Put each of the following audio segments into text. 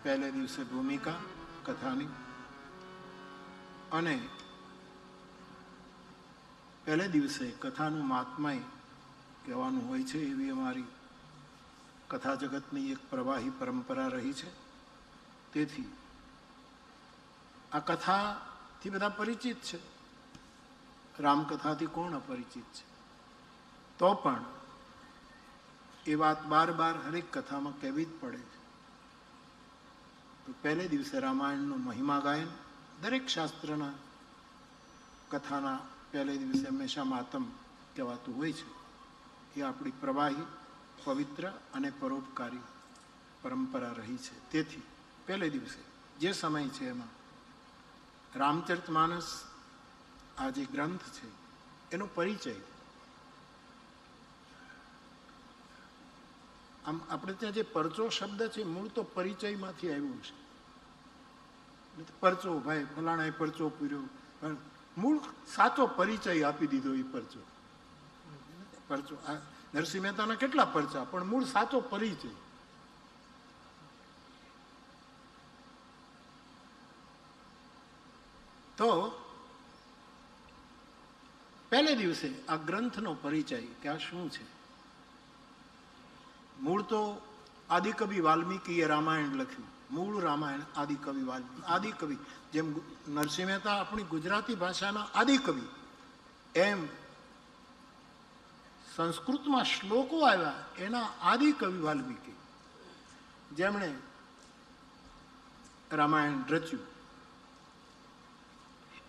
પહેલે દિવસે ભૂમિકા કથાની, અને પહેલે દિવસે કથાનું મહાત્મય કહેવાનું હોય છે. એવી અમારી કથા જગતની એક પ્રવાહી પરંપરા રહી છે. તેથી આ કથાથી બધા પરિચિત છે. રામકથાથી કોણ અપરિચિત છે? તો પણ એ વાત બાર બાર હરેક કથામાં કહેવી જ પડે છે. તો પહેલે દિવસે રામાયણનું મહિમા ગાયન, દરેક શાસ્ત્રના કથાના પહેલે દિવસે હંમેશા માતમ કહેવાતું હોય છે. એ આપણી પ્રવાહી, પવિત્ર અને પરોપકારી પરંપરા રહી છે. તેથી પહેલે દિવસે જે સમય છે એમાં રામચરિતમાનસ આ જે ગ્રંથ છે એનો પરિચય. આમ આપણે ત્યાં જે પરચો શબ્દ છે મૂળ તો પરિચયમાંથી આવ્યું છે. પરચો, ભાઈ ફલાણાએ પરચો પૂર્યો, પણ મૂળ સાચો પરિચય આપી દીધો. એ પરચો આ નરસિંહ મહેતાના કેટલા પરચા, પણ મૂળ સાચો પરિચય. તો પહેલે દિવસે આ ગ્રંથનો પરિચય કે આ શું છે. મૂળ તો આદિકવિ વાલ્મીકીએ રામાયણ લખ્યું. મૂળ રામાયણ આદિકવિ વાલ્મીકી. આદિકવિ જેમ નરસિંહ મહેતા આપણી ગુજરાતી ભાષાના આદિકવિ, એમ સંસ્કૃતમાં શ્લોકો આવ્યા એના આદિકવિ વાલ્મીકી, જેમણે રામાયણ રચ્યું.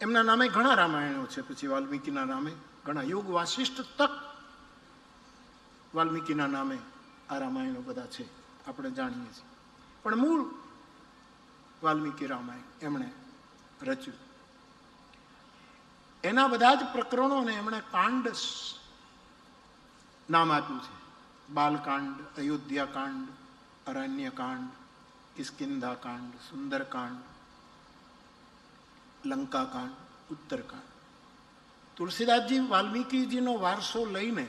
એમના નામે ઘણા રામાયણો છે. પછી વાલ્મીકીના નામે ઘણા, યોગ વાસિષ્ઠ તક વાલ્મીકીના નામે આ રામાયણો બધા છે, આપણે જાણીએ છીએ. પણ મૂળ વાલ્મીકી રામાયણ એમણે રચ્યું. એના બધા જ પ્રકરણોને એમણે કાંડ નામ આપ્યું છે. બાલકાંડ, અયોધ્યાકાંડ, અરણ્યકાંડ, કિષ્કિંધાકાંડ, સુંદરકાંડ, લંકાકાંડ, ઉત્તરકાંડ. તુલસીદાસજી વાલ્મીકીજીનો વારસો લઈને,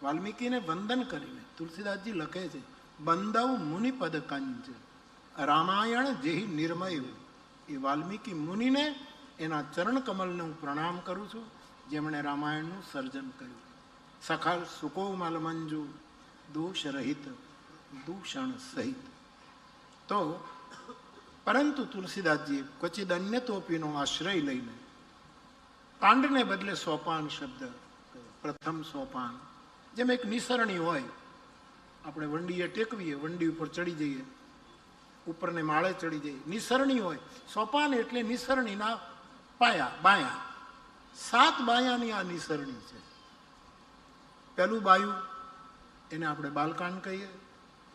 વાલ્મીકીને વંદન કરીને તુલસીદાસજી લખે છે, બંદવ મુનિપદ કંજ રામાયણ જેહી નિર્મય. એ વાલ્મીકી મુનિને, એના ચરણ કમલને હું પ્રણામ કરું છું, જેમણે રામાયણનું સર્જન કર્યું. સખા સુકોમલ મંજુ દોષ રહિત દૂષણ સહિત. તો પરંતુ તુલસીદાસજીએ ક્વચિદ અન્યતોપીનો આશ્રય લઈને કાંડને બદલે સોપાન શબ્દ, પ્રથમ સોપાન. જેમ એક નિસરણી હોય, આપણે વંડીએ ટેકવીએ, વંડી ઉપર ચડી જઈએ, ઉપરને માળે ચડી જઈએ, નિસરણી હોય. સોપાન એટલે નિસરણીના પાયા, બાયા. 7 બાયાની આ નિસરણી છે. પહેલું બાયું એને આપણે બાલકાંડ કહીએ.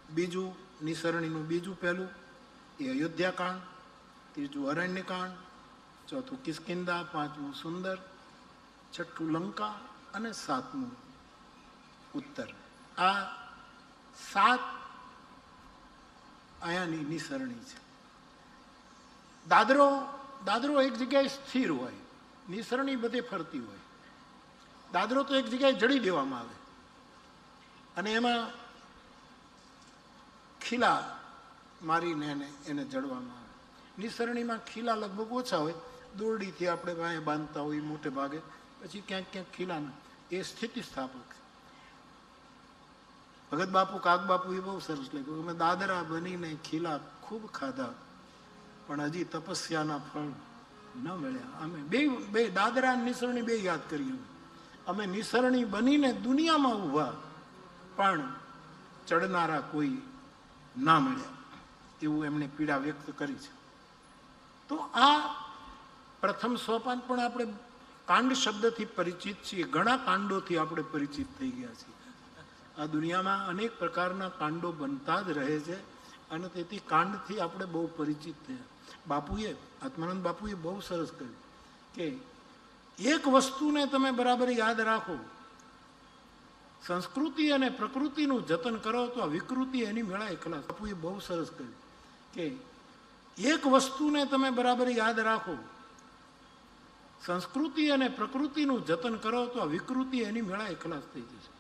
બીજું નિસરણીનું બીજું પહેલું એ અયોધ્યાકાંડ, ત્રીજું અરણ્યકાંડ, ચોથું કિષ્કિંધા, પાંચમું સુંદર, છઠ્ઠું લંકા અને 7મું ઉત્તર. આ 7 આયાની નિસરણી છે. દાદરો એક જગ્યાએ સ્થિર હોય, નિસરણી બધે ફરતી હોય. દાદરો તો એક જગ્યાએ જડી દેવામાં આવે અને એમાં ખીલા મારીને એને જડવામાં આવે. નિસરણીમાં ખીલા લગભગ ઓછા હોય, દોરડીથી આપણે વાંહે બાંધતા હોય મોટે ભાગે, પછી ક્યાંક ક્યાંક ખીલાના. એ સ્થિતિસ્થાપક. ભગત બાપુ, કાગ બાપુ એ બહુ સરસ લખ્યું, અમે દાદરા બનીને ખીલા ખૂબ ખાધા પણ હજી તપસ્યાના ફળ ન મળ્યા. અમે બે દાદરા નિસરણી બે યાદ કરીએ. અમે નિસરણી બનીને દુનિયામાં ઊભા પણ ચડનારા કોઈ ના મળ્યા, એવું એમણે પીડા વ્યક્ત કરી છે. તો આ પ્રથમ સોપાન પણ આપણે કાંડ શબ્દથી પરિચિત છીએ. ઘણા કાંડોથી આપણે પરિચિત થઈ ગયા છીએ. આ દુનિયામાં અનેક પ્રકારના કાંડો બનતા જ રહે છે અને તેથી કાંડથી આપણે બહુ પરિચિત થયા. આત્માનંદ બાપુએ બહુ સરસ કહ્યું કે એક વસ્તુને તમે બરાબર યાદ રાખો, સંસ્કૃતિ અને પ્રકૃતિનું જતન કરો તો આ વિકૃતિ એની મેળા એકલા. બાપુએ બહુ સરસ કહ્યું કે એક વસ્તુને તમે બરાબર યાદ રાખો, સંસ્કૃતિ અને પ્રકૃતિનું જતન કરો તો આ વિકૃતિ એની મેળા એકલા થઈ જશે.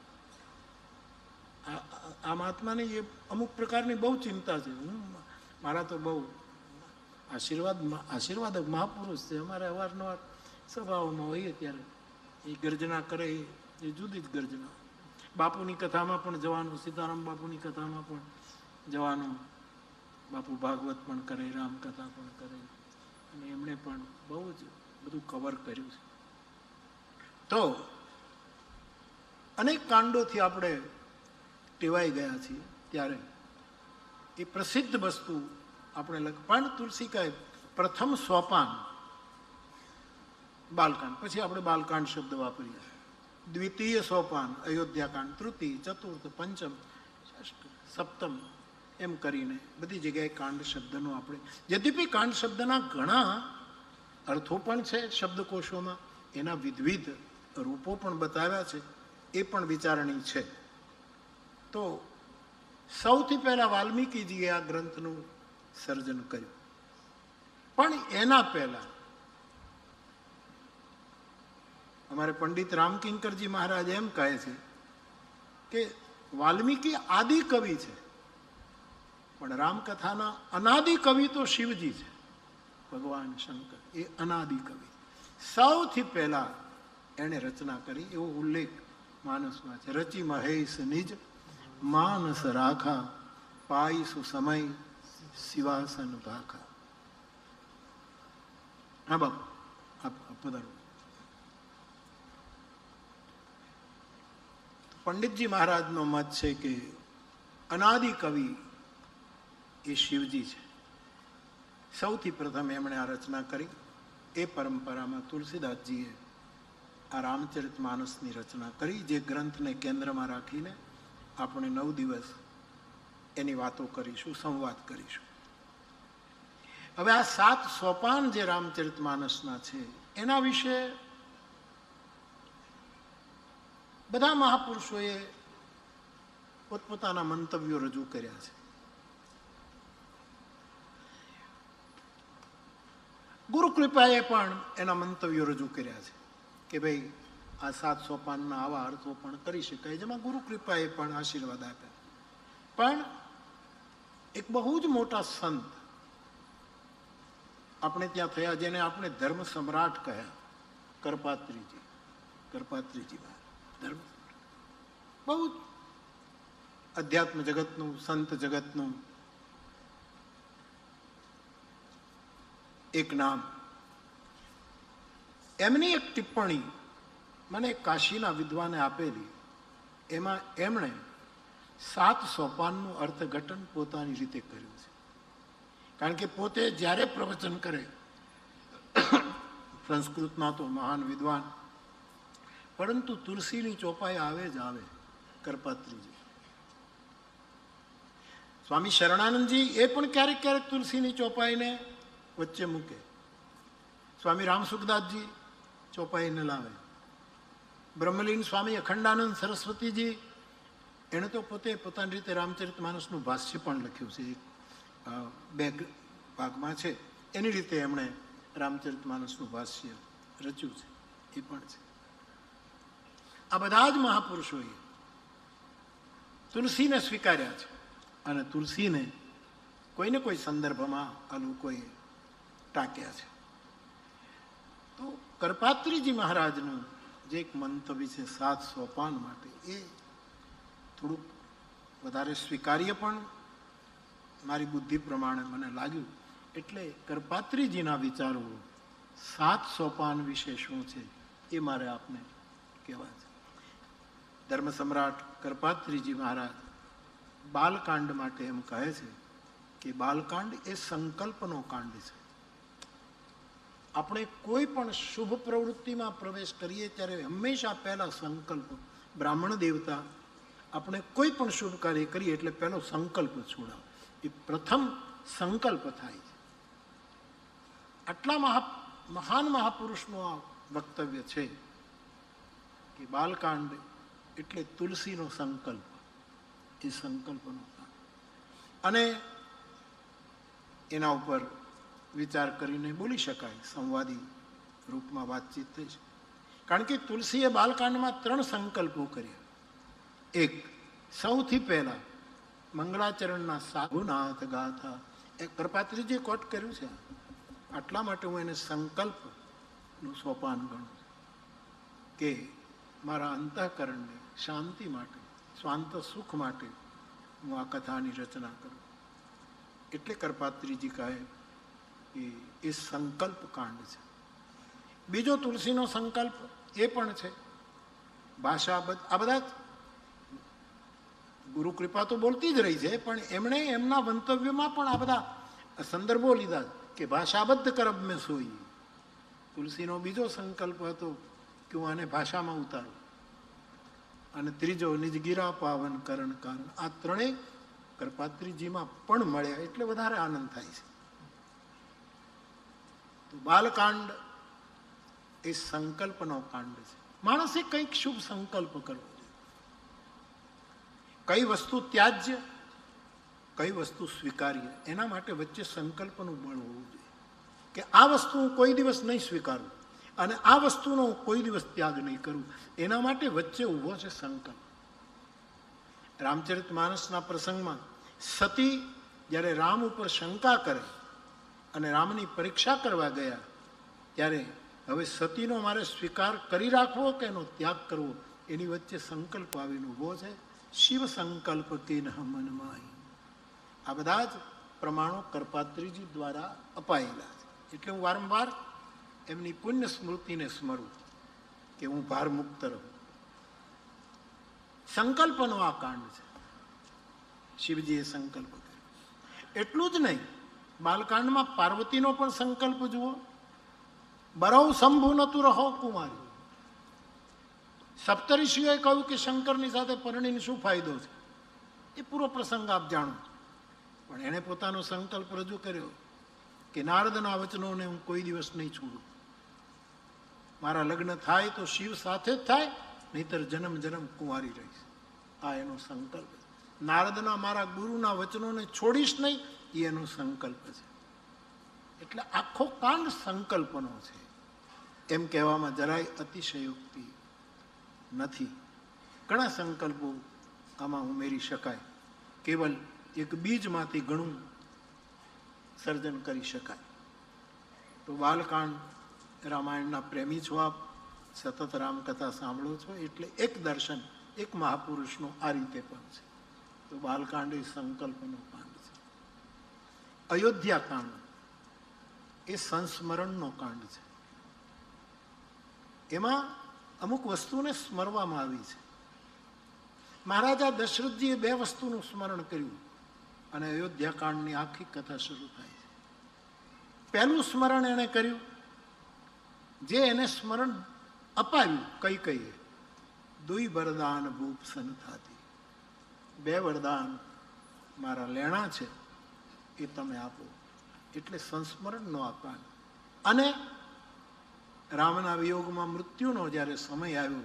આ મહાત્માની એ અમુક પ્રકારની બહુ ચિંતા છે. હું મારા તો બહુ આશીર્વાદક મહાપુરુષ છે. અમારે અવારનવાર સભાઓમાં હોઈએ ત્યારે એ ગર્જના કરે એ જુદી જ ગર્જના. બાપુની કથામાં પણ જવાનું, સીતારામ બાપુની કથામાં પણ જવાનું, બાપુ ભાગવત પણ કરે, રામકથા પણ કરે, અને એમણે પણ બહુ જ બધું કવર કર્યું છે. તો અનેક કાંડોથી આપણે ટેવાઈ ગયા છીએ, ત્યારે એ પ્રસિદ્ધ વસ્તુ આપણે પણ તુલસી કહે પ્રથમ સોપાન બાલકાંડ, પછી આપણે બાલકાંડ શબ્દ વાપરીએ. દ્વિતીય સોપાન અયોધ્યાકાંડ, તૃતીય, ચતુર્થ, પંચમ, ષષ્ઠ, સપ્તમ, એમ કરીને બધી જગ્યાએ કાંડ શબ્દનો આપણે, યદ્યપી કાંડ શબ્દના ઘણા અર્થો પણ છે શબ્દકોશોમાં, એના વિવિધ રૂપો પણ બતાવ્યા છે, એ પણ વિચારણી છે. તો સૌથી પહેલા વાલ્મીકીજીએ આ ગ્રંથનું સર્જન કર્યું. પણ એના પહેલા અમારે પંડિત રામકિંકરજી મહારાજ એમ કહે છે કે વાલ્મીકી આદિ કવિ છે, પણ રામકથાના અનાદિ કવિ તો શિવજી છે, ભગવાન શંકર. એ અનાદિ કવિ સૌથી પહેલા એણે રચના કરી, એવો ઉલ્લેખ માનસમાં છે. રચી મહેશ નિજ માનસ રાખા, પાઈસુ સમય શિવાસન ભાખા. હા બાપુ, આપ પધારો. પંડિતજી મહારાજનો મત છે કે અનાદિ કવિ એ શિવજી છે. સૌથી પ્રથમ એમણે આ રચના કરી. એ પરંપરામાં તુલસીદાસજીએ આ રામચરિતમાનસની રચના કરી, જે ગ્રંથને કેન્દ્રમાં રાખીને આપણે 9 દિવસ એની વાતો કરીશું, સંવાદ કરીશું. હવે આ 7 સોપાન જે રામચરિતમાનસના છે, એના વિશે બધા મહાપુરુષોએ પોતપોતાના મંતવ્યો રજૂ કર્યા છે. ગુરુ કૃપાએ પણ એના મંતવ્યો રજૂ કર્યા છે કે ભાઈ આ 7 સોપાનના આવા અર્થો પણ કરી શકાય, જેમાં ગુરુ કૃપાએ પણ આશીર્વાદ આપ્યા. પણ એક બહુ જ મોટા સંત આપણે ત્યાં થયા, જેને આપણે ધર્મ સમ્રાટ કહ્યા, કરપાત્રીજી. ધર્મ બહુ અધ્યાત્મ જગતનું, સંત જગતનું એક નામ. એમની એક ટિપ્પણી મને કાશીના વિદ્વાને આપેલી, એમાં એમણે 7 સોપાનનું અર્થઘટન પોતાની રીતે કર્યું છે. કારણ કે પોતે જ્યારે પ્રવચન કરે, સંસ્કૃતના તો મહાન વિદ્વાન, પરંતુ તુલસીની ચોપાઈ આવે જ આવે. કરપાત્રીજી, સ્વામી શરણાનંદજી એ પણ ક્યારેક ક્યારેક તુલસીની ચોપાઈને વચ્ચે મૂકે. સ્વામી રામસુખદાસજી ચોપાઈને લાવે. બ્રહ્મલીન સ્વામી અખંડાનંદ સરસ્વતીજી, એણે તો પોતે પોતાની રીતે રામચરિતમાનસનું ભાષ્ય પણ લખ્યું છે, 2 ભાગમાં છે. એની રીતે એમણે રામચરિતમાનસનું ભાષ્ય રચ્યું છે, એ પણ છે. આ બધા જ મહાપુરુષોએ તુલસીને સ્વીકાર્યા છે, અને તુલસીને કોઈને કોઈ સંદર્ભમાં આ લોકોએ ટાંક્યા છે. તો કરપાત્રીજી મહારાજનું જે એક મંતવ્ય છે 7 સોપાન માટે, એ થોડુંક વધારે સ્વીકાર્ય પણ મારી બુદ્ધિ પ્રમાણે મને લાગ્યું. એટલે કરપાત્રીજીના વિચારો 7 સોપાન વિશે શું છે એ મારે આપને કહેવા છે. ધર્મ સમ્રાટ કરપાત્રીજી મહારાજ બાલકાંડ માટે એમ કહે છે કે બાલકાંડ એ સંકલ્પનો કાંડ છે. આપણે કોઈ પણ શુભ પ્રવૃત્તિમાં પ્રવેશ કરીએ ત્યારે હંમેશા પહેલા સંકલ્પ, બ્રાહ્મણ દેવતા આપણે કોઈ પણ શુભ કાર્ય કરીએ એટલે પહેલો સંકલ્પ છોડાવો, એ પ્રથમ સંકલ્પ થાય છે. આટલા મહાન મહાપુરુષનું આ વક્તવ્ય છે કે બાલકાંડ એટલે તુલસીનો સંકલ્પ, એ સંકલ્પનો કાંડ. અને એના ઉપર વિચાર કરીને બોલી શકાય, સંવાદી રૂપમાં વાતચીત થઈ છે. કારણ કે તુલસીએ બાલકાંડમાં 3 સંકલ્પો કર્યા. એક, સૌથી પહેલા મંગળાચરણના સાધુનાથ ગાથા, એ કરપાત્રીજીએ કોટ કર્યું છે. આટલા માટે હું એને સંકલ્પનું સોપાન ગણું કે મારા અંતઃકરણને શાંતિ માટે, સ્વાંત સુખ માટે હું આ કથાની રચના કરું. એટલે કરપાત્રીજી કહે કે એ સંકલ્પ કાંડ છે. બીજો તુલસીનો સંકલ્પ એ પણ છે. ભાષા આ બધા ગુરુ કૃપા તો બોલતી જ રહી છે, પણ એમણે એમના મંતવ્યમાં પણ આ બધા સંદર્ભો લીધા કે ભાષાબદ્ધ કરબ મેં સોઈ. તુલસીનો બીજો સંકલ્પ હતો કે હું આને ભાષામાં ઉતારું. અને ત્રીજો નિજગીરા પાવન કરણ કારણ. આ ત્રણેય કરપાત્રીજીમાં પણ મળ્યા એટલે વધારે આનંદ થાય છે. તો બાલકાંડ એ સંકલ્પનો કાંડ છે. માણસે કંઈક શુભ સંકલ્પ કરવો જોઈએ. કઈ વસ્તુ ત્યાજ્ય, કઈ વસ્તુ સ્વીકાર્ય, એના માટે વચ્ચે સંકલ્પનું બળ હોવું જોઈએ કે આ વસ્તુ હું કોઈ દિવસ નહીં સ્વીકારું અને આ વસ્તુનો હું કોઈ દિવસ ત્યાગ નહીં કરું. એના માટે વચ્ચે ઊભો છે સંકલ્પ. રામચરિતમાનસના પ્રસંગમાં સતી જ્યારે રામ ઉપર શંકા કરે અને રામની પરીક્ષા કરવા ગયા, ત્યારે હવે સતીનો મારે સ્વીકાર કરી રાખવો કે એનો ત્યાગ કરવો, એની વચ્ચે સંકલ્પ આવીને ઊભો છે. શિવ સંકલ્પ કિન મનમાં. આ બધા જ પ્રમાણો કરપાત્રીજી દ્વારા અપાયેલા છે. એટલે હું વારંવાર એમની પુણ્ય સ્મૃતિને સ્મરું કે હું ભાર મુક્ત રહું. સંકલ્પનો આ કાંડ છે. શિવજીએ સંકલ્પ કર્યો. એટલું જ નહીં, બાલકાંડમાં પાર્વતીનો પણ સંકલ્પ જુઓ. બરૌ શંભુ નતું રહો કુમારી. સપ્તઋષિઓએ કહ્યું કે શંકરની સાથે પરણીને શું ફાયદો છે, એ પૂરો પ્રસંગ આપ જાણો. પણ એણે પોતાનો સંકલ્પ રજૂ કર્યો કે નારદના વચનોને હું કોઈ દિવસ નહીં છોડું. મારા લગ્ન થાય તો શિવ સાથે જ થાય, નહીતર જન્મ જન્મ કુંવારી રહીશ. આ એનો સંકલ્પ. નારદના મારા ગુરુના વચનોને છોડીશ નહીં, એ એનો સંકલ્પ છે. એટલે આખો કાંડ સંકલ્પનો છે. એમ કહેવામાં જરાય અતિશયોક્તિ નથી. ઘણા સંકલ્પો આમાં ઉમેરી શકાય. કેવલ એક બીજમાંથી ઘણું સર્જન કરી શકાય. તો બાલકાંડ, રામાયણના પ્રેમી છો આપ, સતત રામકથા સાંભળો છો, એટલે એક દર્શન એક મહાપુરુષનો આ રીતે પણ છે. તો બાલકાંડ એ સંકલ્પનો કાંડ છે. અયોધ્યા કાંડ એ સંસ્મરણનો કાંડ છે. એમાં અમુક વસ્તુને સ્મરવામાં આવી છે. મહારાજા દશરથજીએ 2 વસ્તુનું સ્મરણ કર્યું અને અયોધ્યા કાંડની આખી કથા શરૂ થાય છે. પહેલું સ્મરણ એણે કર્યું, જે એને સ્મરણ અપાયું કઈ કઈએ, દુઈ વરદાન ભૂપ સન થાતી. 2 વરદાન મારા લેણા છે, એ તમે આપો. એટલે સંસ્મરણનો આ કાંડ. અને રામના વિયોગમાં મૃત્યુનો જ્યારે સમય આવ્યો,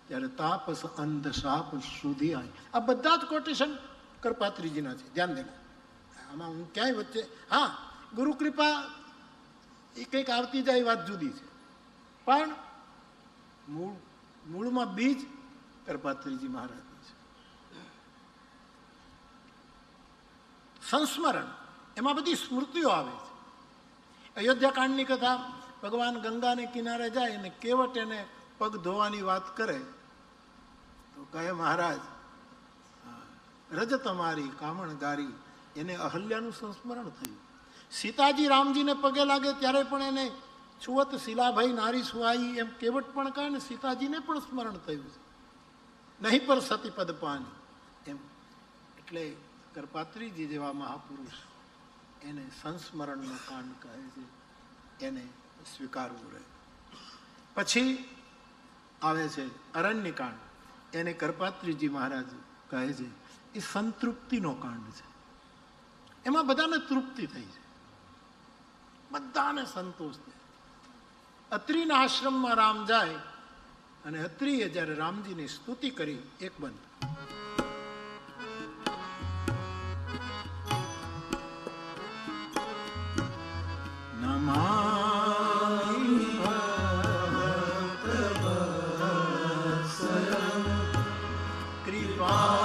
ત્યારે તાપસ અંધ શાપ સુધી આવી. આ બધા જ કોટેશન કરપાત્રીજીના છે, ધ્યાન દેના. આમાં હું ક્યાંય વચ્ચે, હા, ગુરુ કૃપા એ કંઈક આવતી જાય વાત જુદી છે, પણ મૂળમાં બીજ કરપાત્રીજી મહારાજનું છે. સંસ્મરણ, એમાં બધી સ્મૃતિઓ આવે છે. અયોધ્યાકાંડની કથા, ભગવાન ગંગાને કિનારે જાય અને કેવટ એને પગ ધોવાની વાત કરે તો કહે, મહારાજ રજ તમારી કામણ ગારી. એને અહલ્યાનું સંસ્મરણ થયું. સીતાજી રામજીને પગે લાગે ત્યારે પણ એને છુવત શિલાભાઈ નારી સુહાઈ એમ કેવટ પણ કહે ને, સીતાજીને પણ સ્મરણ થયું છે. નહીં પર સતી પદ પાની એમ. એટલે કરપાત્રીજી જેવા મહાપુરુષ એને સંસ્મરણનો કાંડ કહે છે, એને સ્વીકારવું રહે. પછી આવે છે અરણ્ય કાંડ. એને કરપાત્રીજી મહારાજ કહે છે એ સંતૃપ્તિનો કાંડ છે. એમાં બધાને તૃપ્તિ થઈ છે, બધાને સંતોષ થાય. અત્રિના આશ્રમમાં રામ જાય અને અત્રિએ જ્યારે રામજીની સ્તુતિ કરી, એક બંધ કૃપા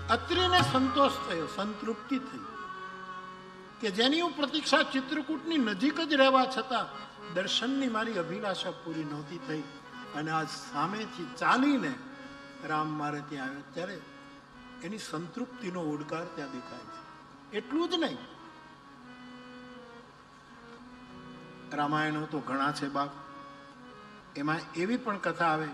અત્રિને સંતોષ થયો, સંતૃપ્તિ થઈ કે જેની હું પ્રતીક્ષા ચિત્રકૂટની નજીક જ રહેવા છતાં દર્શનની મારી અભિલાષા પૂરી નહોતી થઈ, અને આજ સામેથી ચાલીને રામ મારે ત્યાં આવ્યો ત્યારે એની સંતૃપ્તિનો ઓડકાર ત્યાં દેખાય છે. એટલું જ નહીં, રામાયણો તો ઘણા છે બાપ, એમાં એવી પણ કથા આવે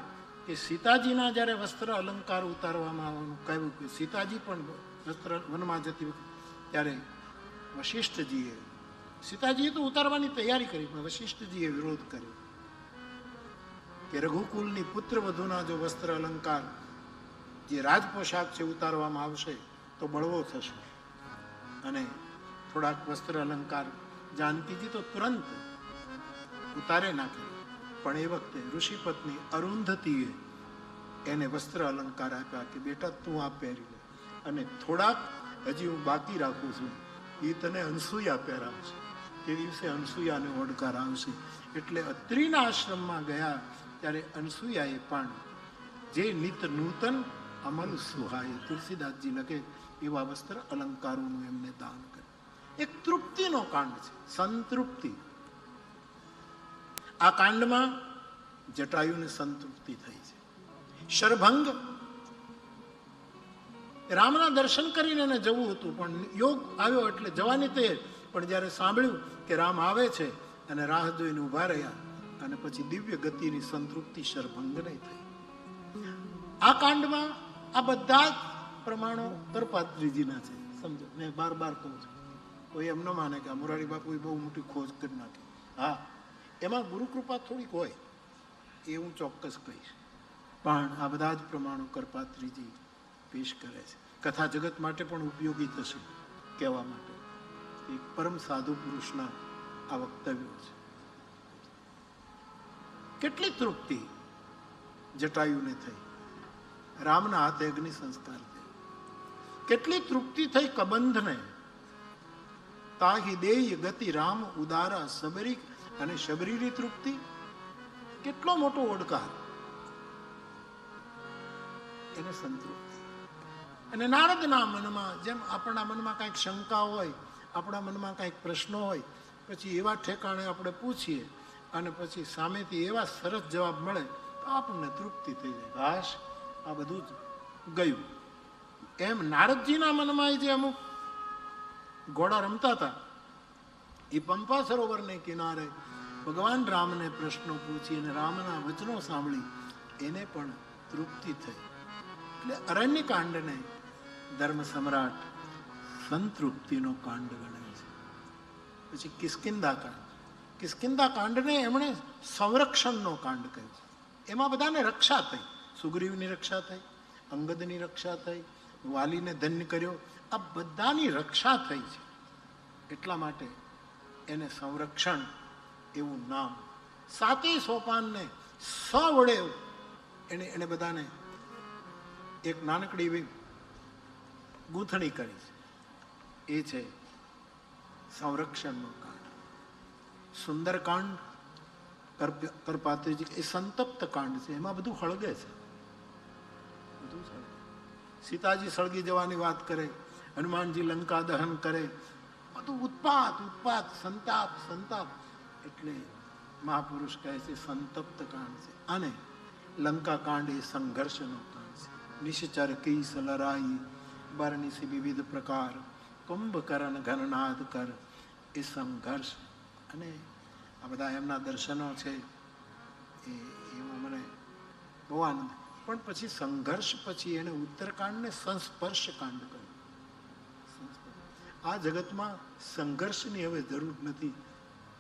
કે સીતાજીના જ્યારે વસ્ત્ર અલંકાર ઉતારવામાં આવવાનું કહ્યું કે સીતાજી પણ વસ્ત્ર વનમાં જતી વખતે ત્યારે વશિષ્ઠજીએ, સીતાજીએ તો ઉતારવાની તૈયારી કરી પણ વશિષ્ઠજીએ વિરોધ કર્યો કે રઘુકુલની પુત્ર વધુના જો વસ્ત્ર અલંકાર જે રાજ પોશાક છે ઉતારવામાં આવશે તો બળવો થશે, અને થોડાક વસ્ત્ર અલંકાર જાનકીજી તો તુરંત ઉતારે નાખે, પણ એ વખતે ઋષિપત્ની અરુંધતીએ એને વસ્ત્ર અલંકાર આપ્યા કે બેટા તું આ પહેરી લે, અને થોડાક હજી હું બાકી રાખું છું, એ તને અનસૂયા પહેરાવશે, તે દિવસે અનસૂયાને ઓડકાર આવશે. એટલે અત્રિના આશ્રમમાં ગયા ત્યારે અનસૂયાએ પણ જે નિત નૂતન અમલ સુહાય, તુલસીદાસજી લખે એવા વસ્ત્ર અલંકારોનું એમને દાન કર્યું. એક તૃપ્તિનો કાંડ છે, સંતૃપ્તિ. આ કાંડમાં જટાયુને સંતૃપ્તિ થઈ છે. શરભંગ રામના દર્શન કરીને એને જવું હતું પણ યોગ આવ્યો એટલે જવાની તે, પણ જ્યારે સાંભળ્યું કે રામ આવે છે અને રાહ જોઈને ઉભા રહ્યા, અને પછી દિવ્ય ગતિની સંતૃપ્તિ શરભંગને થઈ. આ કાંડમાં આ બધા જ પ્રમાણો કરપાત્રીજીના છે. સમજો, મેં બાર કહું છું, કોઈ એમ ન માને કે મોરારી બાપુએ બહુ મોટી ખોજ કરી નાખી. હા, એમાં ગુરુકૃપા થોડીક હોય એ હું ચોક્કસ કહીશ, પણ આ બધા જ પ્રમાણો કરપાત્રીજી પેશ કરે છે. કથા જગત માટે પણ ઉપયોગી થશે કહેવા માટે. એક પરમ સાધુ પુરુષના આ વક્તવ્યો છે. કેટલી તૃપ્તિ જટાયુને થઈ, રામના હાથે અગ્નિ સંસ્કાર થયો. કેટલી તૃપ્તિ થઈ કબંધને, તાહી દેય ગતિ રામ ઉદારા સબરી, અને શબરીની તૃપ્તિ કેટલો મોટો ઓડકાર, એને સંતૃપ્તિ. અને નારદના મનમાં જેમ આપણા મનમાં કાંઈક શંકા હોય, આપણા મનમાં કાંઈક પ્રશ્નો હોય, પછી એવા ઠેકાણે આપણે પૂછીએ અને પછી સામેથી એવા સરસ જવાબ મળે તો આપણને તૃપ્તિ થઈ જાય. હાશ, આ બધું જ ગયું. એમ નારદજીના મનમાં જે અમુક ઘોડા રમતા હતા, એ પંપા સરોવરને કિનારે ભગવાન રામને પ્રશ્નો પૂછી અને રામના વચનો સાંભળી એને પણ તૃપ્તિ થઈ. એટલે અરણ્ય કાંડને ધર્મ સમ્રાટ સંતૃપ્તિનો કાંડ ગણે છે. પછી કિષ્કિંધા કાંડ, કિષ્કિંધા કાંડને એમણે સંરક્ષણનો કાંડ કહ્યું છે. એમાં બધાને રક્ષા થઈ, સુગ્રીવની રક્ષા થઈ, અંગદની રક્ષા થઈ, વાલીને ધન્ય કર્યો, આ બધાની રક્ષા થઈ છે. એટલા માટે એને સંરક્ષણ એવું નામ. સાતેય સોપાનને વડે એને બધાને એક નાનકડી એવી ગૂંથણી કરી છે. એ છે સંરક્ષણનો કાંડ. સુંદરકાંડ કરપાત્રીજી, એ સંતપ્ત કાંડ છે, એમાં બધું હળગે છે, બધું સળગે. સીતાજી સળગી જવાની વાત કરે, હનુમાનજી લંકા દહન કરે, બધું ઉત્પાત ઉત્પાત, સંતાપ સંતાપ. એટલે મહાપુરુષ કહે છે સંતપ્ત કાંડ છે. અને લંકા કાંડ એ સંઘર્ષનો કાંડ છે. નિશ્ચર કીસ લરાઈ બરનિસી વિવિધ પ્રકાર, કુંભકરણ ઘનનાદ કર, એ સંઘર્ષ. અને આ બધા એમના દર્શનો છે, એમાં મને બહુ આનંદ. પણ પછી સંઘર્ષ પછી એને ઉત્તરકાંડને સંસ્પર્શ કાંડ કર્યું. આ જગતમાં સંઘર્ષની હવે જરૂર નથી,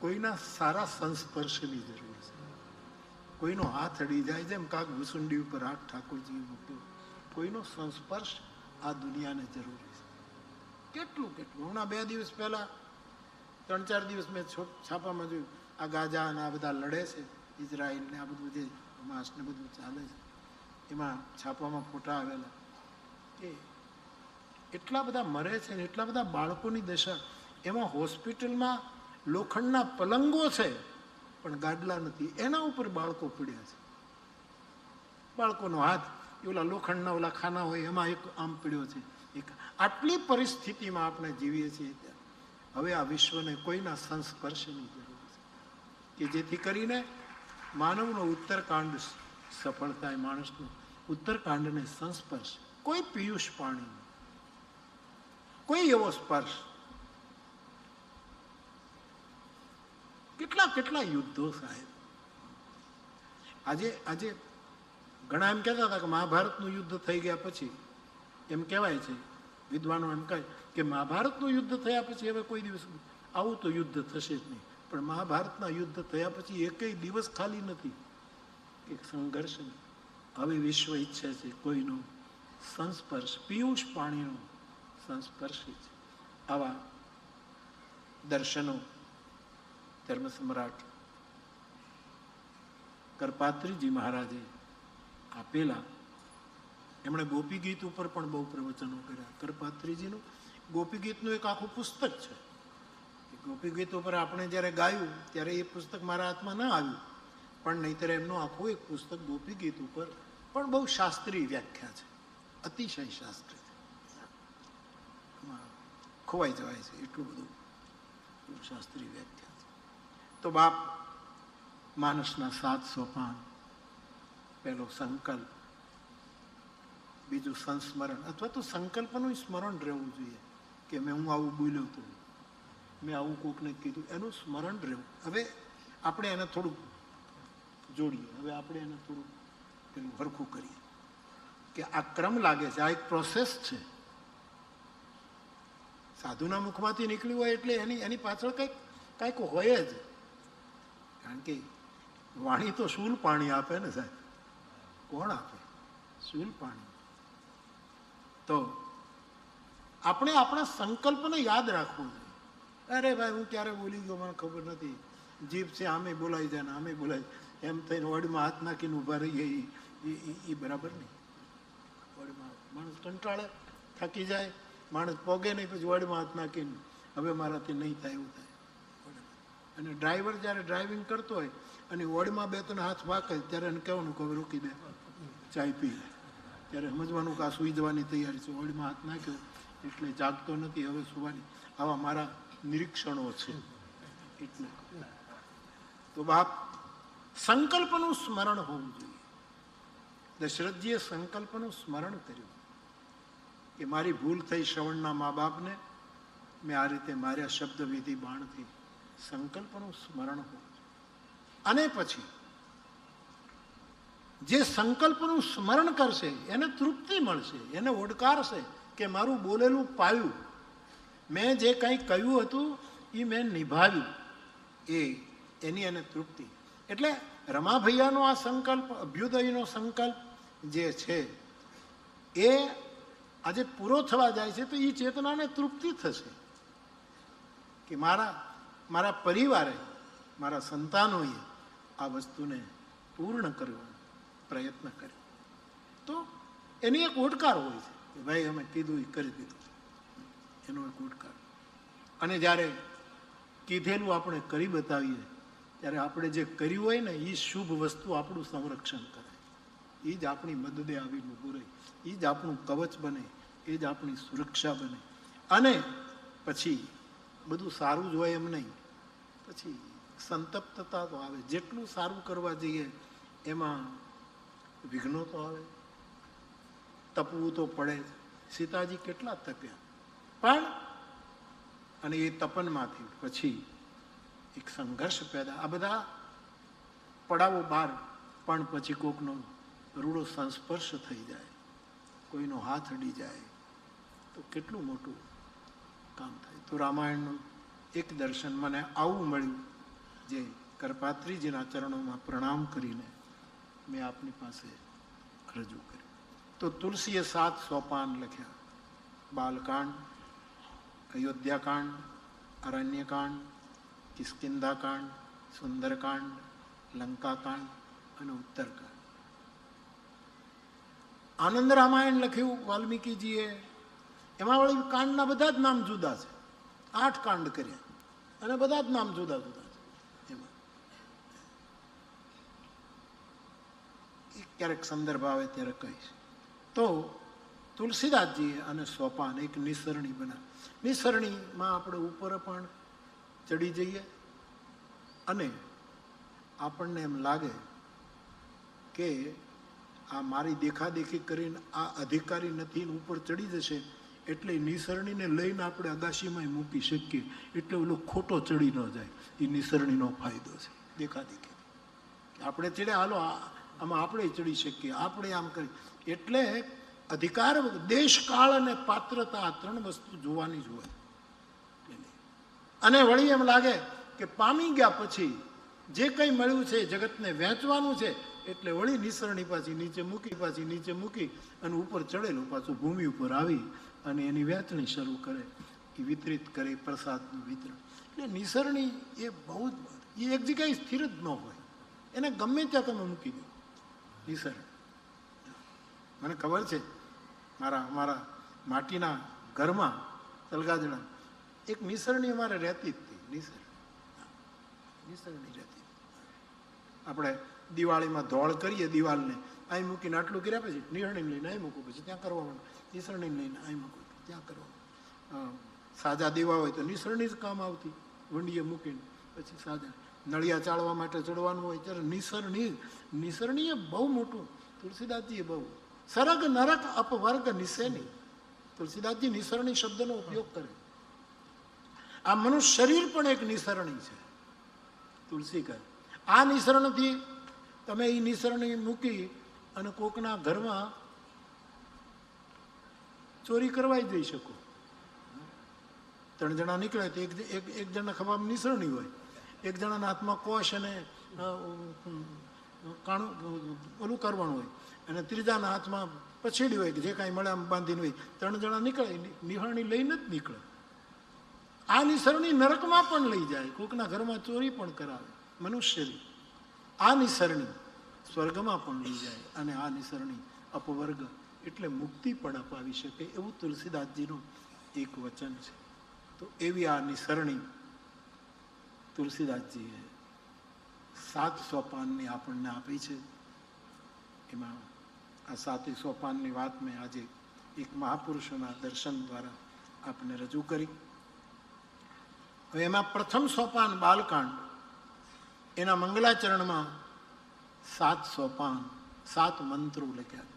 કોઈના સારા સંસ્પર્શની જરૂર છે. કોઈનો હાથ અડી જાય, જેમ કાક ભૂસુંડી ઉપર હાથ ઠાકોરજી મૂક્યો, કોઈનો સંસ્પર્શ આ દુનિયાને જરૂરી છે. કેટલું કેટલું. હમણાં 2 દિવસ પહેલા 3-4 દિવસ મેં છાપામાં જોયું, આ ગાજા અને આ બધા લડે છે, ઇઝરાયલ ને આ બધું જે માસ ને બધું ચાલે છે, એમાં છાપામાં ફોટા આવેલા કે એટલા બધા મરે છે ને એટલા બધા બાળકોની દશા. એમાં હોસ્પિટલમાં લોખંડના પલંગો છે પણ ગાડલા નથી, એના ઉપર બાળકો પીડ્યા છે. બાળકોનો હાથ એ ઓલા લોખંડના ઓલા ખાના હોય એમાં એક આમ પીડ્યો છે, એક આટલી પરિસ્થિતિમાં આપણે જીવીએ છીએ ત્યાં હવે આ વિશ્વને કોઈના સંસ્પર્શની જરૂર છે કે જેથી કરીને માનવનો ઉત્તરકાંડ સફળ થાય, માણસનું ઉત્તરકાંડને સંસ્પર્શ, કોઈ પિયુષ પાણી, કોઈ એવો સ્પર્શ. કેટલા કેટલા યુદ્ધો સાહેબ. આજે ઘણા એમ કહેતા હતા કે મહાભારતનું યુદ્ધ થઈ ગયા પછી, એમ કહેવાય છે, વિદ્વાનો એમ કહે કે મહાભારતનું યુદ્ધ થયા પછી હવે કોઈ દિવસ આવું તો યુદ્ધ થશે જ નહીં. પણ મહાભારતના યુદ્ધ થયા પછી એકેય દિવસ ખાલી નથી એક સંઘર્ષ. હવે વિશ્વ ઈચ્છે છે કોઈનો સંસ્પર્શ, પિયુષ પાણીનો સંસ્પર્શ છે. આવા દર્શનો ધર્મ સમ્રાટ કરપાત્રીજી મહારાજે આપેલા. એમણે ગોપી ગીત ઉપર પણ બહુ પ્રવચનો કર્યા. કરપાત્રીજીનું ગોપી ગીતનું એક આખું પુસ્તક છે. ગોપી ગીત ઉપર આપણે જ્યારે ગાયું ત્યારે એ પુસ્તક મારા હાથમાં ન આવ્યું, પણ નહીંતર એમનું આખું એક પુસ્તક ગોપી ગીત ઉપર પણ બહુ શાસ્ત્રીય વ્યાખ્યા છે, અતિશય શાસ્ત્રીય. ખોવાઈ જવાય છે એટલું બધું શાસ્ત્રીય વ્યાખ્યા છે. તો બાપ માનસના 7 સોપાન, પહેલો સંકલ્પ, બીજું સંસ્મરણ અથવા તો સંકલ્પનું સ્મરણ રહેવું જોઈએ કે હું આવું બોલ્યો હતો, મેં આવું કોકને કીધું, એનું સ્મરણ રહેવું. હવે આપણે એને થોડુંક જોડીએ, હવે આપણે એને થોડુંક પેલું હરખું કરીએ કે આ ક્રમ લાગે છે, આ એક પ્રોસેસ છે. સાધુના મુખમાંથી નીકળ્યું હોય એટલે એની પાછળ કંઈક હોય જ. કારણ કે વાણી તો શૂલ પાણી આપે ને સાહેબ, કોણ આપે? શૂલ પાણી. તો આપણે આપણા સંકલ્પને યાદ રાખવું જોઈએ. અરે ભાઈ હું ક્યારે બોલી ગયો મને ખબર નથી, જીભ છે આમે બોલાઈ જાય ને આમે બોલાય, એમ થઈને વડમાં હાથ નાખીને ઊભા રહીએ એ બરાબર નહીં. વડમાં માણસ કંટાળે, થાકી જાય, માણસ પોગે નહીં, પછી વડમાં હાથ નાખીને હવે મારાથી નહીં થાય એવું થાય. અને ડ્રાઈવર જ્યારે ડ્રાઇવિંગ કરતો હોય અને વડમાં 2-3 હાથ વાકે ત્યારે એને કહેવાનું કે હવે રોકી દે, ચાય પી. ત્યારે સમજવાનું કે આ સૂઈ જવાની તૈયારી છે, વડમાં હાથ નાખ્યો એટલે જાગતો નથી, હવે સુવાની. આવા મારા નિરીક્ષણો છે. એટલે તો બાપ સંકલ્પનું સ્મરણ હોવું જોઈએ. દશરથજીએ સંકલ્પનું સ્મરણ કર્યું કે મારી ભૂલ થઈ, શ્રવણના મા બાપને મેં આ રીતે માર્યા શબ્દ વિધિ બાણથી. સંકલ્પનું સ્મરણ હોવું જોઈએ. અને પછી જે સંકલ્પનું સ્મરણ કરશે એને તૃપ્તિ મળશે, એને ઓડકારશે કે મારું બોલેલું પાયું, મેં જે કંઈ કહ્યું હતું એ મેં નિભાવ્યું, એની એને તૃપ્તિ. એટલે રમાભૈયાનો આ સંકલ્પ, અભ્યુદયનો સંકલ્પ જે છે એ આજે પૂરો થવા જાય છે તો એ ચેતનાને તૃપ્તિ થશે કે મારા પરિવારે, મારા સંતાનોએ આ વસ્તુને પૂર્ણ કરવાનો પ્રયત્ન કર્યો. તો એની એક ઓડકાર હોય છે કે ભાઈ અમે કીધું એ કરી દીધું, એનો એક ઓડકાર. અને જ્યારે કીધેલું આપણે કરી બતાવીએ ત્યારે આપણે જે કર્યું હોય ને એ શુભ વસ્તુ આપણું સંરક્ષણ કરે, એ જ આપણી મદદે આવીને ઊભું રહે, એ જ આપણું કવચ બને, એ જ આપણી સુરક્ષા બને. અને પછી બધું સારું જ હોય એમ નહીં, પછી સંતપ્તતા તો આવે. જેટલું સારું કરવા જઈએ એમાં વિઘ્નો તો આવે, તપવું તો પડે. સીતાજી કેટલા તપ્યા, પણ અને એ તપનમાંથી પછી એક સંઘર્ષ પેદા. આ બધા પડાવો બાર, પણ પછી કોકનો રૂડો સંસ્પર્શ થઈ જાય, કોઈનો હાથ અડી જાય તો કેટલું મોટું કામ થાય. તો રામાયણનું એક દર્શન મને આવું મળ્યું જે કરપાત્રીજીના ચરણોમાં પ્રણામ કરીને મેં આપની પાસે રજૂ કર્યું. તો તુલસીએ 7 સોપાન લખ્યા: બાલકાંડ, અયોધ્યાકાંડ, અરણ્યકાંડ, કિષ્કિંધાકાંડ, સુંદરકાંડ, લંકાકાંડ અને ઉત્તરકાંડ. આનંદ રામાયણ લખ્યું વાલ્મીકીજીએ, એમાં વળી કાંડના બધા જ નામ જુદા છે. 8 કાંડ કર્યા અને બધા જ નામ જુદા જુદા છે. એમાં ક્યારેક સંદર્ભ આવે ત્યારે કહીશ. તો તુલસીદાસજીએ અને સોપાન એક નિસરણી બના. નિસરણીમાં આપણે ઉપર પણ ચડી જઈએ અને આપણને એમ લાગે કે આ મારી દેખાદેખી કરીને આ અધિકારી નથી, ઉપર ચડી જશે એટલે નિસરણીને લઈને આપણે અગાશીમાં મૂકી શકીએ, એટલે ઓલો ખોટો ચડી ન જાય. એ નિસરણીનો ફાયદો છે. દેખાદેખી આપણે ચડે, હાલો આમાં આપણે ચડી શકીએ, આપણે આમ કરી. એટલે અધિકાર, દેશ, કાળ અને પાત્રતા, આ ત્રણ વસ્તુ જોવાની જ હોય. અને વળી એમ લાગે કે પામી ગયા પછી જે કંઈ મળ્યું છે જગતને વહેંચવાનું છે, એટલે વળી નિસરણી પાછી નીચે મૂકી અને ઉપર ચડેલું પાછું ભૂમિ ઉપર આવી અને એની વહેંચણી શરૂ કરે, એ વિતરિત કરે, પ્રસાદનું વિતરણ. એટલે નિસરણી એ બહુ જ, એ એક જગ્યાએ સ્થિર જ ન હોય, એને ગમે ત્યાં તમે મૂકી દો. નિસરણી મને ખબર છે, મારા માટીના ઘરમાં તલગાજડા એક નિસરણી અમારે રહેતી જ હતી. નિસરણી રહેતી. આપણે દિવાળીમાં ધોળ કરીએ દિવાલને, અહીં મૂકીને આટલું કર્યા પછી નિસરણી લઈને અહીં મૂકું, પછી ત્યાં કરવા માંડું, નિસરણી લઈને અહીં મૂકું, ત્યાં કરવા. સાજા દીવા હોય તો નિસરણી જ કામ આવતી, વંડીએ મૂકીને પછી સાજા. નળિયા ચાળવા માટે ચડવાનું હોય ત્યારે નિસરણી એ બહુ મોટું. તુલસીદાસજીએ બહુ સરગ નરક અપવર્ગ નિસેની, તુલસીદાસજી નિસરણી શબ્દનો ઉપયોગ કરે. આ મનુષ્ય શરીર પણ એક નિસરણી છે. તુલસી કહે આ નિસરણથી તમે એ નિસરણી મૂકી અને કોકના ઘરમાં ચોરી કરવાય જઈ શકો. 3 જણા નીકળે તો એક જણા ખભામાં નિસરણી હોય, એક જણાના હાથમાં કોશ અને કાણું ઓલું કરવાનું હોય, અને ત્રીજાના હાથમાં પછેડી હોય કે જે કાંઈ મળે આમ બાંધીને હોય. 3 જણા નીકળે, નિહરણી લઈને જ નીકળે. આ નિસરણી નરકમાં પણ લઈ જાય, કોકના ઘરમાં ચોરી પણ કરાવે મનુષ્યની. આ નિસરણી સ્વર્ગમાં પણ લઈ જાય, અને આ નિસરણી અપવર્ગ એટલે મુક્તિ પણ અપાવી શકે, એવું તુલસીદાસજીનું એક વચન છે. તો એવી આ નિસરણી તુલસીદાસજીએ 7 સોપાનની આપણને આપી છે. એમાં આ 7 સોપાનની વાત મેં આજે એક મહાપુરુષોના દર્શન દ્વારા આપને રજૂ કરી. હવે એમાં પ્રથમ સોપાન બાલકાંડ, એના મંગલાચરણમાં 7 સોપાન, 7 મંત્રો લખ્યા.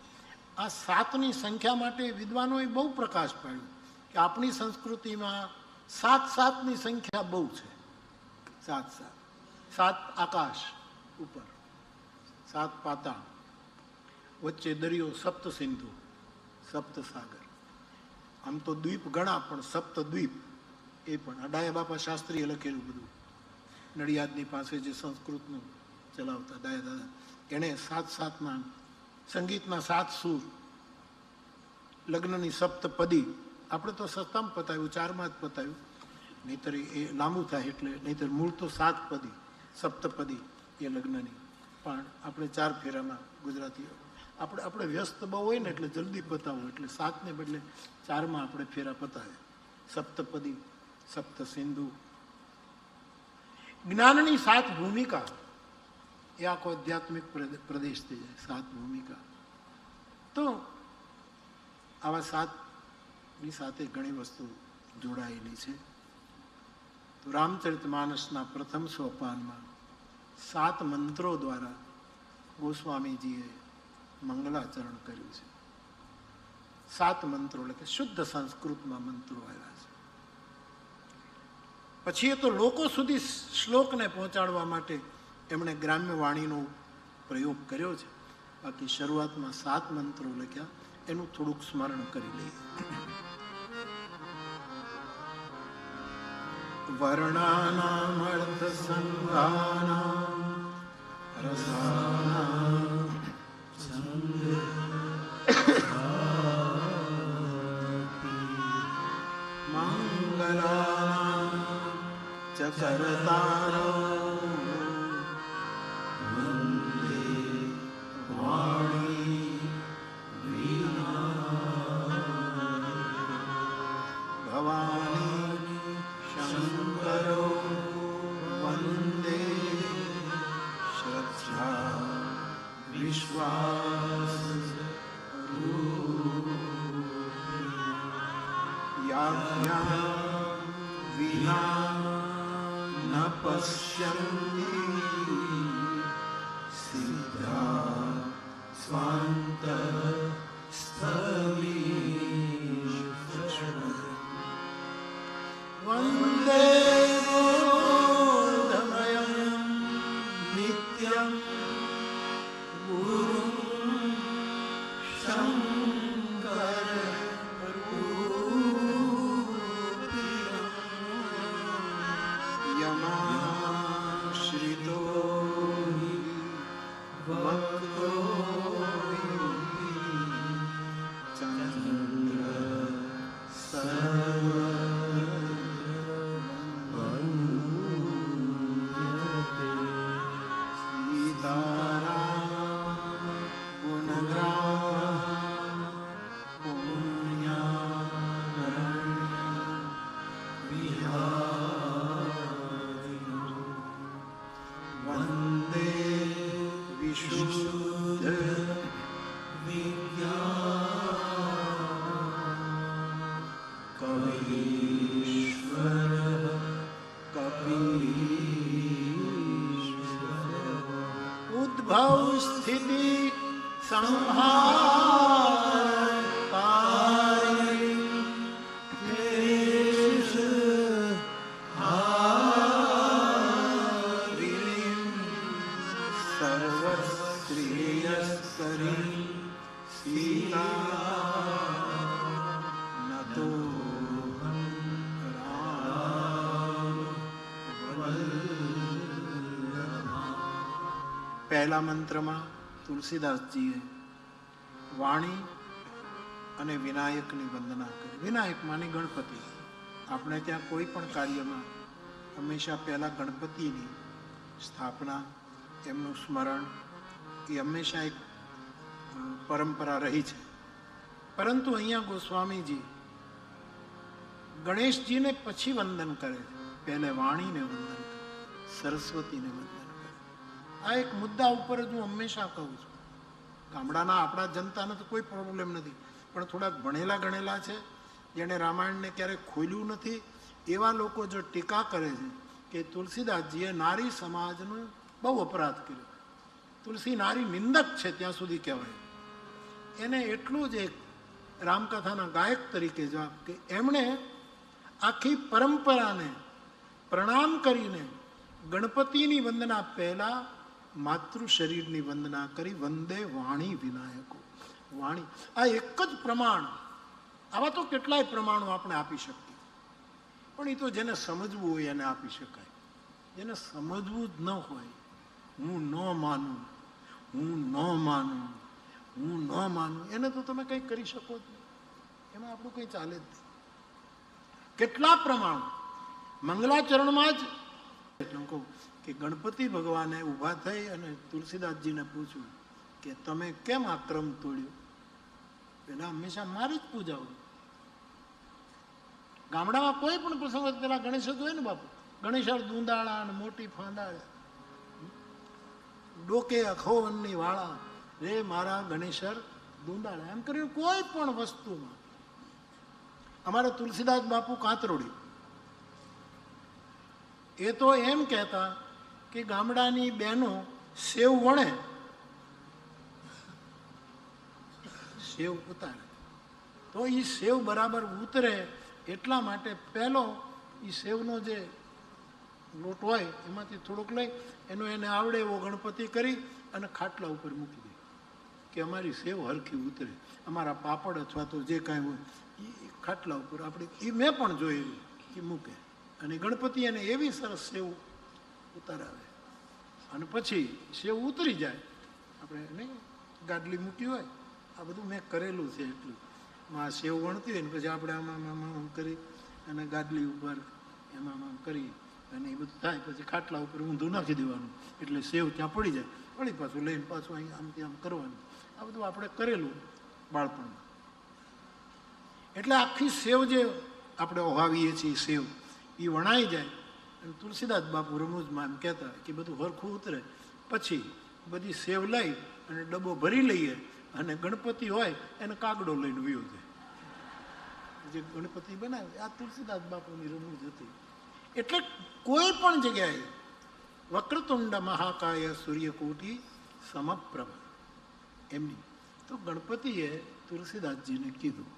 આ 7ની સંખ્યા માટે વિદ્વાનોએ બહુ પ્રકાશ પાડ્યો કે આપણી સંસ્કૃતિમાં 7-7ની સંખ્યા બહુ છે. 7 આકાશ ઉપર, 7 પાતાળ, વચ્ચે દરિયો, સપ્ત સિંધુ, સપ્ત સાગર. આમ તો દ્વીપ ઘણા, પણ સપ્ત દ્વીપ એ પણ ડાયા બાપા શાસ્ત્રીએ લખેલું બધું. નડિયાદની પાસે જે સંસ્કૃતનું ચલાવતા ડાયા દાદા, એણે 7-7ના સંગીતના 7 સૂર, લગ્નની સપ્તપદી. આપણે તો સસ્તામાં પતાવ્યું, 4માં જ પતાવ્યું, નહીતર એ લાંબુ થાય એટલે. નહીતર મૂળ તો 7 પદી સપ્તપદી એ લગ્નની, પણ આપણે 4 ફેરામાં ગુજરાતીઓ આપણે વ્યસ્ત બહુ હોય ને એટલે જલ્દી પતાવવું, એટલે 7ને બદલે 4માં આપણે ફેરા પતાવે. સપ્તપદી, સપ્ત સિંધુ. જ્ઞાનની 7 ભૂમિકા, એ આખો આધ્યાત્મિક પ્રદેશ થઈ જાય. 7 ભૂમિકા. તો આવા 7ની સાથે ઘણી વસ્તુ જોડાયેલી છે. તો રામચરિતમાનસના પ્રથમ સોપાનમાં 7 મંત્રો દ્વારા ગોસ્વામીજીએ મંગલાચરણ કર્યું છે. 7 મંત્રો એટલે કે શુદ્ધ સંસ્કૃતમાં મંત્રો આવ્યા છે. પછી એ તો લોકો સુધી શ્લોકને પહોંચાડવા માટે એમણે ગ્રામ્ય વાણીનો પ્રયોગ કર્યો છે. બાકી શરૂઆતમાં 7 મંત્રો લખ્યા, એનું થોડુંક સ્મરણ કરી લઈએ. વર્ણાનામ અર્થ સંધાનામ રસાનામ મંગલાનામ ચ કરતારમ વંદે વાણી વીણા ભવાની શંકરો વંદે શ્રદ્ધા વિશ્વાસ વ્યાખ્યા વિના ન પશ્યન્તિ સિદ્ધા સ્વાંત વંદે બોધમયં નિત્યં ગુરું શંકર યમાશ્રિતો ભક્તો ચંદ્ર સર્વ ઉદ્ભવ સ્થિતિ સંહારકારી સર્વશ્રેયસ્કરી સીતા નતો પહેલા મંત્રમાં તુલસીદાસજીએ વાણી અને વિનાયકની વંદના કરી. વિનાયક માની ગણપતિ. આપણે ત્યાં કોઈ પણ કાર્યમાં હંમેશા પહેલા ગણપતિની સ્થાપના, એમનું સ્મરણ, એ હંમેશા એક પરંપરા રહી છે. પરંતુ અહીંયા ગોસ્વામીજી ગણેશજીને પછી વંદન કરે છે. પહેલે વાણીને વંદન કરે, સરસ્વતીને વંદન. આ એક મુદ્દા ઉપર જ હું હંમેશા કહું છું. ગામડાના આપણા જનતાને તો કોઈ પ્રોબ્લેમ નથી, પણ થોડાક ભણેલા ગણેલા છે, જેણે રામાયણને ક્યારેક ખોલ્યું નથી, એવા લોકો જો ટીકા કરે છે કે તુલસીદાસજીએ નારી સમાજનો બહુ અપરાધ કર્યો, તુલસી નારી નિંદક છે ત્યાં સુધી કહેવાય, એને એટલું જ એક રામકથાના ગાયક તરીકે જવાબ કે એમણે આખી પરંપરાને પ્રણામ કરીને ગણપતિની વંદના પહેલા માતૃ શરીરની વંદના કરી. વંદે વાણી વિનાયકો. વાણી આ એક જ પ્રમાણ. આવા તો કેટલાય પ્રમાણો આપણે આપી શકીએ, પણ એ તો જેને સમજવું હોય એને આપી શકાય. જેને સમજવું જ ન હોય, હું ન માનું, હું ન માનું, હું ન માનું, એને તો તમે કંઈ કરી શકો જ નહીં. એમાં આપણું કંઈ ચાલે જ નહીં. કેટલા પ્રમાણ મંગલાચરણમાં જ કહું કે ગણપતિ ભગવાને ઊભા થઈ અને તુલસીદાસજીને પૂછ્યું કે તમે કેમ આ ક્રમ તોડ્યો? પેલા હંમેશા મારી જ પૂજા હોય. ગામડામાં કોઈ પણ પ્રસંગ પેલા ગણેશ જ હોય ને બાપુ. ગણેશ દૂંદાળા અને મોટી ફાંદાળા, ડોકે અખોવનની વાળા, રે મારા ગણેશર દૂંદાળા, એમ કરીને કોઈ પણ વસ્તુમાં. અમારા તુલસીદાસ બાપુ કાતરોડી, એ તો એમ કહેતા કે ગામડાની બહેનો સેવ વણે, સેવ ઉતારે તો એ સેવ બરાબર ઉતરે એટલા માટે પહેલો એ સેવનો જે લોટ હોય એમાંથી થોડુંક લઈ એનો એને આવડે એવો ગણપતિ કરી અને ખાટલા ઉપર મૂકી દે કે અમારી સેવ હરખી ઉતરે. અમારા પાપડ અથવા તો જે કાંઈ હોય એ ખાટલા ઉપર આપણે, એ મેં પણ જોયેલું કે મૂકે અને ગણપતિ એને એવી સરસ સેવ ઉતારાવે. અને પછી સેવ ઉતરી જાય, આપણે નહીં ગાડલી મૂકી હોય, આ બધું મેં કરેલું છે. એટલું આ સેવ વણતી હોય ને પછી આપણે આમ કરી અને ગાડલી ઉપર એમાં કરી અને એ બધું થાય. પછી ખાટલા ઉપર ઊંધું નાખી દેવાનું એટલે સેવ ત્યાં પડી જાય. વળી પાછું લઈને પાછું અહીં આમથી આમ કરવાનું. આ બધું આપણે કરેલું બાળપણમાં. એટલે આખી સેવ જે આપણે ઓહાવીએ છીએ, સેવ એ વણાઈ જાય અને તુલસીદાસ બાપુ રમૂજમાં એમ કહેતા કે બધું હરખું ઉતરે પછી બધી સેવ લઈ અને ડબ્બો ભરી લઈએ અને ગણપતિ હોય એને કાગડો લઈને વયો જાય. જે ગણપતિ બનાવે આ તુલસીદાસ બાપુની રમૂજ હતી. એટલે કોઈ પણ જગ્યાએ વક્રતુંડ મહાકાય સૂર્યકોટી સમપ્રભ એમની તો ગણપતિએ તુલસીદાસજીને કીધું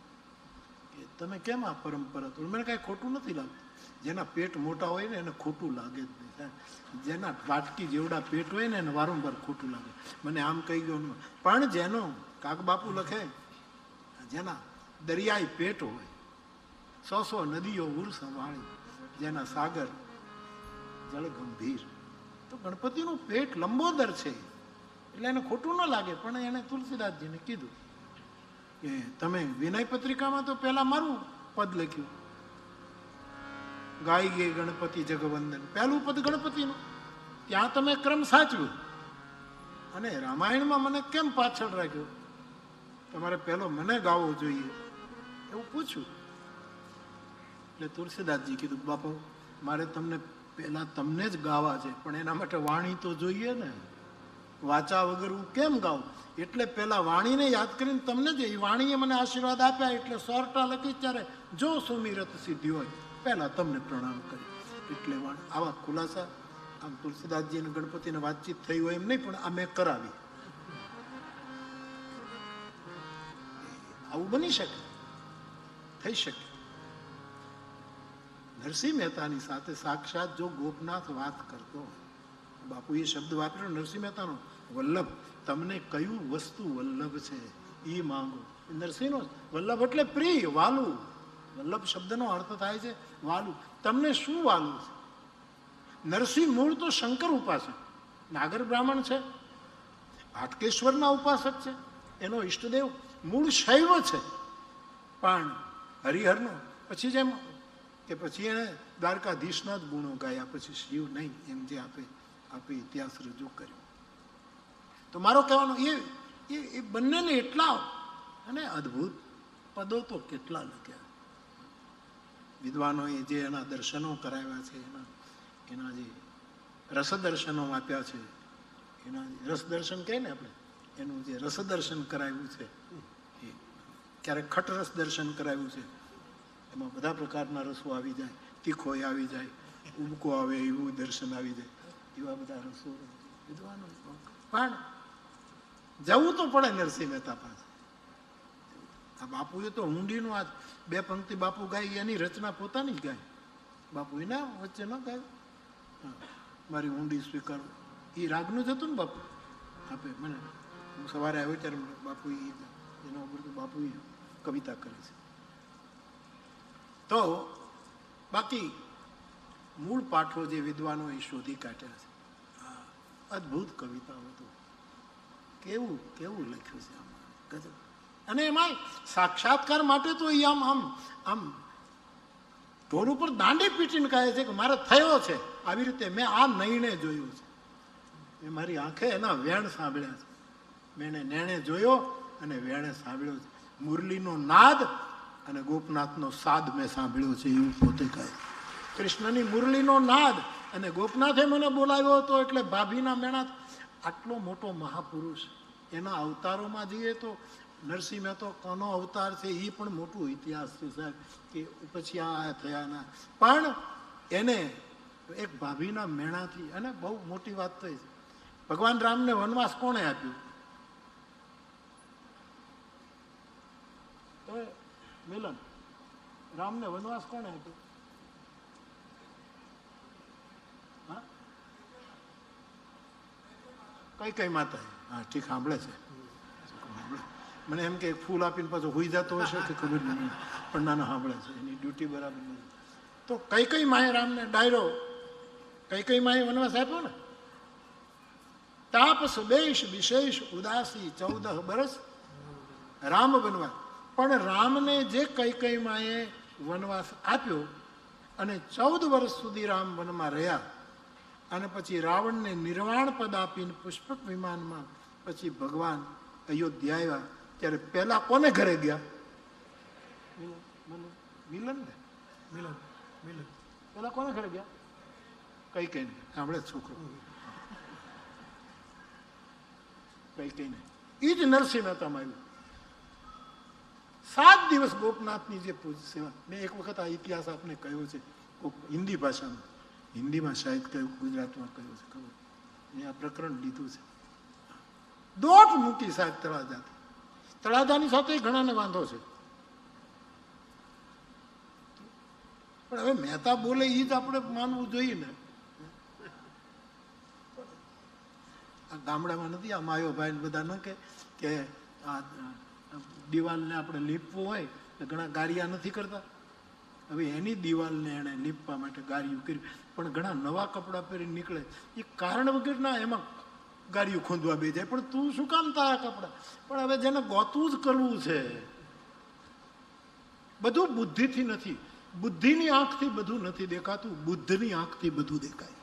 કે તમે કેમ આ પરંપરા તો મને કાંઈ ખોટું નથી લાગતું. જેના પેટ મોટા હોય ને એને ખોટું લાગે જ નહીં. જેના વાટકી જેવડા પેટ હોય ને એને વારંવાર ખોટું લાગે. મને આમ કહી ગયો પણ જેનો કાગબાપુ લખે જેના દરિયાઈ પેટ હોય 100 નદીઓ ઉર સંભાળી જેના સાગર જળ ગંભીર તો ગણપતિનું પેટ લંબોદર છે એટલે એને ખોટું ન લાગે. પણ એને તુલસીદાસજીને કીધું કે તમે વિનય પત્રિકામાં તો પહેલા મારું પદ લખ્યું ગાય ગે ગણપતિ જગવંદન પહેલું પદ ગણપતિનું ત્યાં તમે ક્રમ સાચવ્યો અને રામાયણમાં મને કેમ પાછળ રાખ્યો તમારે પહેલો મને ગાવો જોઈએ એવું પૂછ્યું. એટલે તુલસીદાસજી કીધું બાપુ મારે તમને પહેલા તમને જ ગાવા છે પણ એના માટે વાણી તો જોઈએ ને વાચા વગર હું કેમ ગાઉં એટલે પહેલા વાણીને યાદ કરીને તમને જ એ વાણીએ મને આશીર્વાદ આપ્યા એટલે સોરઠા લખી ત્યારે જો સુમિરત સિદ્ધિ હોય પહેલા તમને પ્રણામ કરી એટલે આવા ખુલાસા આમ તુલસીદાસજી અને ગણપતિને વાતચીત થઈ હોય એમ નહીં પણ આ મેં કરાવી. આવું બની શકે થઈ શકે. નરસિંહ મહેતાની સાથે સાક્ષાત જો ગોપનાથ વાત કરતો બાપુએ શબ્દ વાપર્યો નરસિંહ મહેતાનો વલ્લભ તમને કયું વસ્તુ વલ્લભ છે એ માંગો. નરસિંહનો વલ્લભ એટલે પ્રિય વાલું. વલ્લભ શબ્દનો અર્થ થાય છે વાલું. તમને શું વાલું છે? નરસિંહ મૂળ તો શંકર ઉપાસક નાગર બ્રાહ્મણ છે હાટકેશ્વરના ઉપાસક છે એનો ઈષ્ટદેવ મૂળ શૈવ છે પણ હરિહરનો પછી જેમ કે પછી એને દ્વારકાધીશના જ ગુણો ગાયા પછી શિવ નહીં એમ જે આપે ઇતિહાસ રજૂ કર્યો. તો મારો કહેવાનો એ બંનેને એટલા અને અદ્ભુત પદો તો કેટલા લખ્યા વિદ્વાનોએ જે એના દર્શનો કરાવ્યા છે એના જે રસદર્શનો આપ્યા છે એના રસદર્શન કહે ને આપણે એનું જે રસદર્શન કરાવ્યું છે એ ક્યારેક ખટરસ દર્શન કરાવ્યું છે એમાં બધા પ્રકારના રસો આવી જાય તીખો આવી જાય ઉબકો આવે એવું દર્શન આવી જાય એવા બધા રસો વિદ્વાનો પણ જવું તો પડે નરસિંહ મહેતા પાસે. આ બાપુએ તો ઊંડીનું આ 2 પંક્તિ બાપુ ગાય એની રચના પોતાની જ ગાય બાપુ એના વચ્ચે ન ગાય મારી ઊંડી સ્વીકારો એ રાગનું જ હતું ને બાપુ આપે મને હું સવારે આવ્યો ત્યારે બાપુ એના ઉપર તો બાપુ કવિતા કરે છે. તો બાકી મૂળ પાઠો જે વિદ્વાનોએ શોધી કાઢ્યા છે અદ્ભુત કવિતાઓ તો કેવું કેવું લખ્યું છે આમાં ગજબ. અને એમાં સાક્ષાત્કાર માટે તો એ આમ ઢોર ઉપર દાંડી પીટીને કહે છે કે મારે થયો છે આવી રીતે મેં આ નયણે જોયું છે મેં મારી આંખે એના વેણ સાંભળ્યા છે મેં નેણે જોયો અને વેણે સાંભળ્યો છે. મુરલીનો નાદ અને ગોપનાથનો સાદ મેં સાંભળ્યો છે એવું પોતે કહે. કૃષ્ણની મુરલીનો નાદ અને ગોપનાથે મને બોલાવ્યો હતો એટલે ભાભીના મેણા. આટલો મોટો મહાપુરુષ એના અવતારોમાં જઈએ તો નરસિંહ મહેતો કોનો અવતાર છે એ પણ મોટું ઇતિહાસ છે સાહેબ કે પછી આ થયાના પણ એને એક ભાભીના મેણાથી અને બહુ મોટી વાત થઈ છે. ભગવાન રામને વનવાસ કોણે આપ્યું? મિલન રામને વનવાસ કોણે આપ્યો? હા કઈ માતા? હા ઠીક સાંભળે છે મને એમ કે ફૂલ આપીને પાછો હોઈ જતો હશે કે ખબર નહીં પણ નાના સાંભળે છે એની ડ્યુટી બરાબર નહીં. તો કઈ માએ રામને ડાયરો કઈ માએ વનવાસ આપ્યો ને તાપસ બેશ વિશેષ ઉદાસી 14 બરસ રામ વનવાસ. પણ રામને જે કઈ માએ વનવાસ આપ્યો અને 14 વર્ષ સુધી રામ વનમાં રહ્યા અને પછી રાવણને નિર્વાણ પદ આપીને પુષ્પક વિમાનમાં પછી ભગવાન અયોધ્યા આવ્યા ત્યારે પહેલા કોને ઘરે ગયા? મિલન ને મિલન પહેલા કોને ઘરે ગયા? કઈ ને સાંભળે છોકરો કઈ ને એ જ નરસિંહ મહેતામાં આવ્યું. 7 દિવસ ગોપનાથની જે સેવા. મેં એક વખત આ ઇતિહાસ આપને કહ્યો છે હિન્દી ભાષામાં, હિન્દીમાં શાયદ કહ્યું, ગુજરાતમાં કહ્યું છે ખબર, મેં આ પ્રકરણ લીધું છે. દોટ મૂકી સાહેબ તળાજાની સાથે ઘણાને વાંધો છે, પણ હવે મહેતા બોલે એ જ આપણે માનવું જોઈએ ને. આ ગામડામાં નથી આ માયોભાઈ બધા ન કે આ દિવાલને આપણે લીપવું હોય તો ઘણા ગારિયા નથી કરતા. હવે એની દિવાલને એણે લીપવા માટે ગારિયું કર્યું, પણ ઘણા નવા કપડાં પહેરીને નીકળે એ કારણ વગરના એમાં ગારિયું ખોંદવા બે જાય. પણ તું શું કામ તારા કપડાં? પણ હવે જેને ગોતું જ કરવું છે, બધું બુદ્ધિથી નથી. બુદ્ધિની આંખથી બધું નથી દેખાતું, બુદ્ધની આંખથી બધું દેખાય.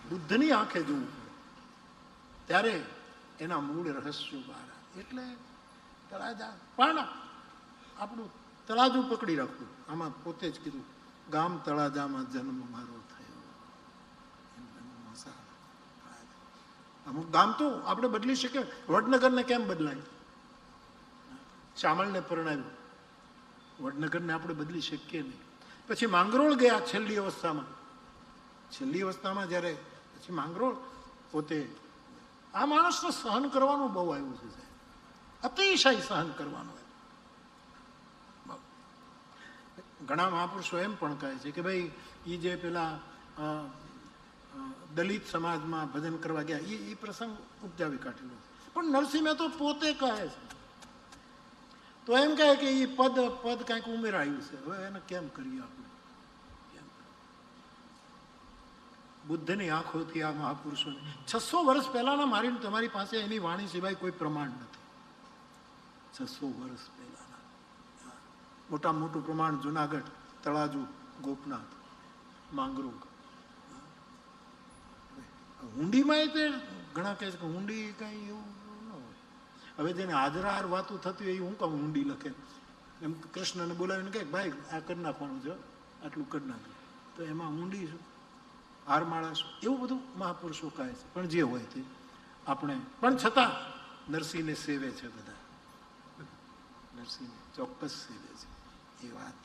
બુદ્ધની આંખે જોવું ત્યારે એના મૂળ રહસ્યો બહાર. એટલે તળાજા પણ આપણું તળાજુ પકડી રાખવું. આમાં પોતે જ કીધું ગામ તળાજામાં જન્મ મારો થયો. અમુક ગામ તો આપણે બદલી શકીએ. વડનગરને કેમ બદલાય? શામળને પરણાવ્યું, વડનગરને આપણે બદલી શકીએ નહીં. પછી માંગરોળ ગયા છેલ્લી અવસ્થામાં જ્યારે પછી માંગરોળ પોતે આ માણસને સહન કરવાનું બહુ આવ્યું છે, અતિશય સહન કરવાનું. ઘણા મહાપુરુષો એમ પણ કહે છે કે ભાઈ એ જે પેલા દલિત સમાજમાં ભજન કરવા ગયા એ પ્રસંગ ઉપજાવી કાઢેલો. પણ નરસિંહ મહેતો પોતે કહે છે તો એમ કહે કે એ પદ કંઈક ઉમેરાયું છે. હવે એને કેમ કરીએ આપણે? બુદ્ધની આંખોથી આ મહાપુરુષોને 600 વર્ષ પહેલાના મારી તમારી પાસે એની વાણી સિવાય કોઈ પ્રમાણ નથી. 600 વર્ષ પહેલાના મોટામાં મોટું પ્રમાણ જુનાગઢ, તળાજુ, ગોપનાથ, માંગરોળ. હુંડીમાં તે ઘણા કહે છે કે હુંડી કઈ એવું ન હોય. હવે જેને હાજરાહાર વાતું થતી હોય એ હું કહું હુંડી લખે. એમ કૃષ્ણને બોલાવીને કહે ભાઈ આ કરી નાખવાનું છે, આટલું કરી નાખ્યું, તો એમાં ઊંડી શું, હારમાળા શું, એવું બધું મહાપુરુષો કહે છે. પણ જે હોય તે આપણે પણ છતાં નરસિંહને સેવે છે બધા, નરસિંહને ચોક્કસ સેવે છે એ વાત,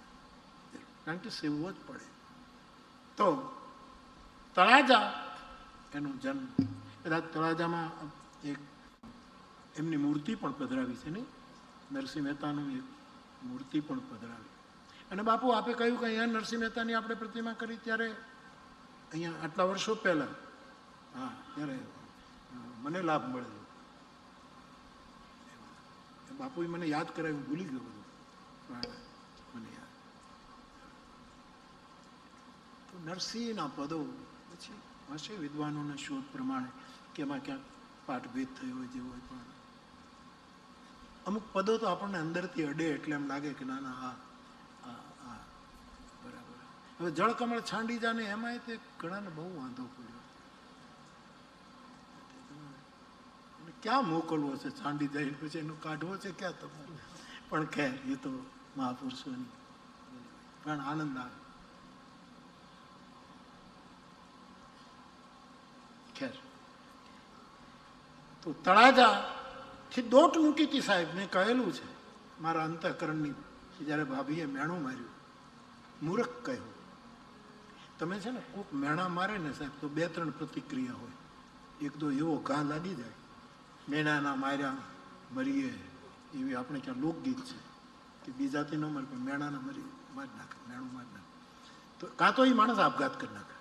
કારણ કે સેવવો જ પડે. તો તળાજા એનો જન્મ, કદાચ તળાજામાં એક એમની મૂર્તિ પણ પધરાવી છે ને, નરસિંહ મહેતાનું એક મૂર્તિ પણ પધરાવી. અને બાપુ આપે કહ્યું કે અહીંયા નરસિંહ મહેતાની આપણે પ્રતિમા કરી ત્યારે અહીંયા આટલા વર્ષો પહેલા, હા ત્યારે મને લાભ મળેલો. બાપુએ મને યાદ કરાવ્યું, ભૂલી ગયો બધું, મને યાદ. તો નરસિંહના પદો પછી હશે વિદ્વાનોના શોધ પ્રમાણે કે એમાં ક્યાંક પાઠભેદ થયો હોય જેવો હોય, પણ અમુક પદો તો આપણને અંદરથી અડે એટલે એમ લાગે કે ના ના હા બરાબર. હવે જળકમળ છાંડી જાને એમાંય તે ઘણાને બહુ વાંધો પડ્યો. ક્યાં મોકલવો છે છાંડી જાય પછી એનું કાઢવો છે ક્યાં તમારે? પણ ખેર એ તો મહાપુરુષોની પણ આનંદ આવે. ખેર તો તળાજાથી દોટ મૂકી હતી સાહેબ. મેં કહેલું છે મારા અંતઃકરણની, જ્યારે ભાભીએ મેણું માર્યું, મૂર્ખ કહ્યું. તમે છે ને કોઈક મેણા મારે ને સાહેબ તો 2-3 પ્રતિક્રિયા હોય. એક તો એવો ઘા લાગી જાય, મેણાના માર્યા મરીએ, એવી આપણે ક્યાં લોકગીત છે કે બીજાથી ન મરે પણ મેણાના મારી નાખે, મેણું મારી નાખે. તો કાં તો એ માણસ આપઘાત કરી નાખે,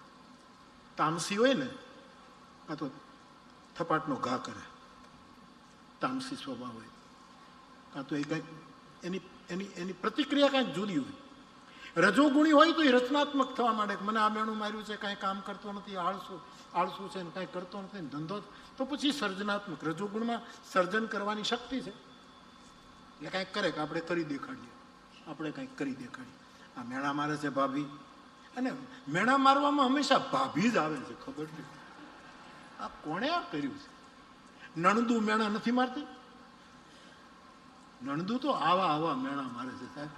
તામસી હોય ને, કાં તો થપાટનો ઘા કરે, તામસી સ્વભાવ હોય, કાં તો એ કંઈક એની પ્રતિક્રિયા કાંઈક જુદી હોય. રજોગુણી હોય તો એ રચનાત્મક થવા માંડે કે મને આ મેણું માર્યું છે, કાંઈ કામ કરતો નથી, આળસુ છે ને કાંઈ કરતો નથી ને ધંધો, તો પછી સર્જનાત્મક. રજોગુણમાં સર્જન કરવાની શક્તિ છે એટલે કાંઈક કરે કે આપણે કરી દેખાડીએ, આપણે કાંઈક કરી દેખાડીએ. આ મેણા મારે છે ભાભી, અને મેણા મારવામાં હંમેશા ભાભી જ આવે છે, ખબર નથી આ કોણે આ કર્યું છે. નણદુ મેણા નથી મારતી, નણદુ તો આવા મેણા મારે છે સાહેબ.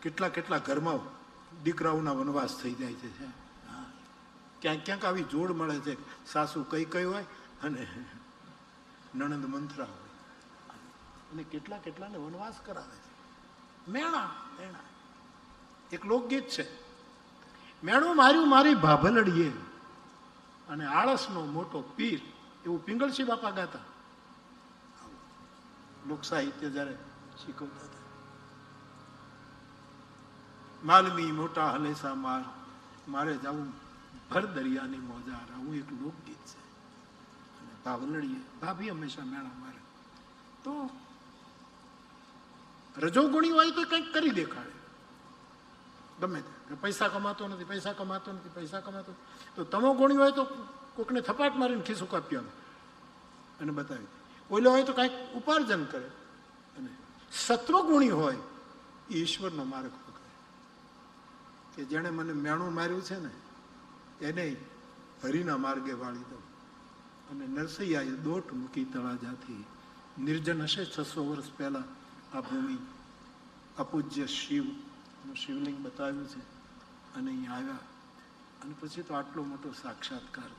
કેટલા ઘરમાં દીકરાઓના વનવાસ થઈ જાય છે. હા, ક્યાંક આવી જોડ મળે છે, સાસુ કઈ હોય અને નણંદ મંથરા હોય. અને કેટલા કેટલાને વનવાસ કરાવે છે. મેણા મેણા એક લોકગીત છે, મેણું માર્યું મારી ભાભલડીએ અને આળસનો મોટો પીર, એવું પિંગળસિંહ બાપા ગાતા. લોક સાહિત્ય જયારે શીખવતા હતા. માલમી મોટા હલેસા માર, મારે જવું ભર દરિયાની મોજાર, આવું એક લોકગીત છે. અને ભાભલડીએ, ભાભી હંમેશા મેણા મારે. તો રજોગુણી હોય તો કંઈક કરી દેખાડે, ગમે તે. પૈસા કમાતો નથી, પૈસા કમાતો નથી, પૈસા કમાતો, તો તમો ગુણી હોય તો કોકને થપાટ મારીને ખિસ્સું કાપી આવે અને બતાવી દે. ઓલો હોય તો કાંઈક ઉપાર્જન કરે. અને સત્વગુણી હોય એ ઈશ્વરનો માર્ગ પકડે, કે જેણે મને મેણું માર્યું છે ને એને હરિના માર્ગે વાળી દઉં. અને નરસૈયાએ દોટ મૂકી તળાજાથી. નિર્જન હશે 600 વર્ષ પહેલા આ ભૂમિ, અપૂજ્ય શિવનું શિવલિંગ બતાવ્યું છે. અને અહીંયા આવ્યા અને પછી તો આટલો મોટો સાક્ષાત્કાર